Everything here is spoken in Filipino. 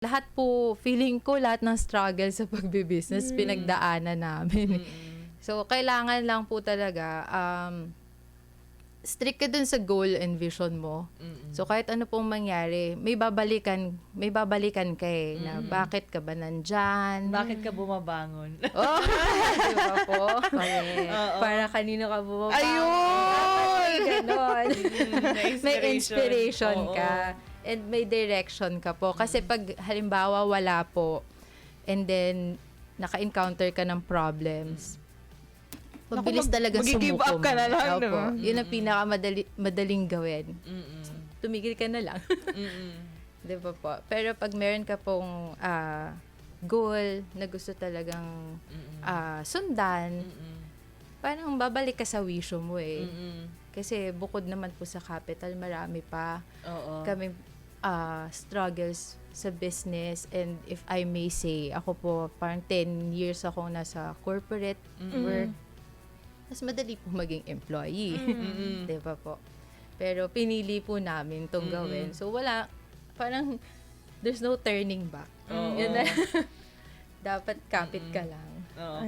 Lahat po, feeling ko lahat ng struggle sa pagbi-business pinagdaanan namin. So, kailangan lang po talaga, strict ka dun sa goal and vision mo. So, kahit ano pong mangyari, may babalikan ka na bakit ka ba nandyan? Bakit ka bumabangon? Oh, di ba po? Para kanino ka bumabangon? Ayun! Ganon. May inspiration Oo. ka. And may direction ka po. Kasi pag halimbawa wala po, and then naka-encounter ka ng problems, mabilis talaga mag-give sumuko up ka na lang, Opo. no? Yun ang pinakamadaling gawin. Tumigil ka na lang. Di ba po? Pero pag meron ka pong goal na gusto talagang sundan, parang babalik ka sa wisyo mo eh. Kasi bukod naman po sa capital, marami pa kami struggles sa business. And if I may say, ako po, parang 10 years akong nasa corporate work. Mas madali po maging employee. Diba po? Pero pinili po namin itong gawin. So wala, parang there's no turning back. Yun na. Dapat kapit ka lang. Oo,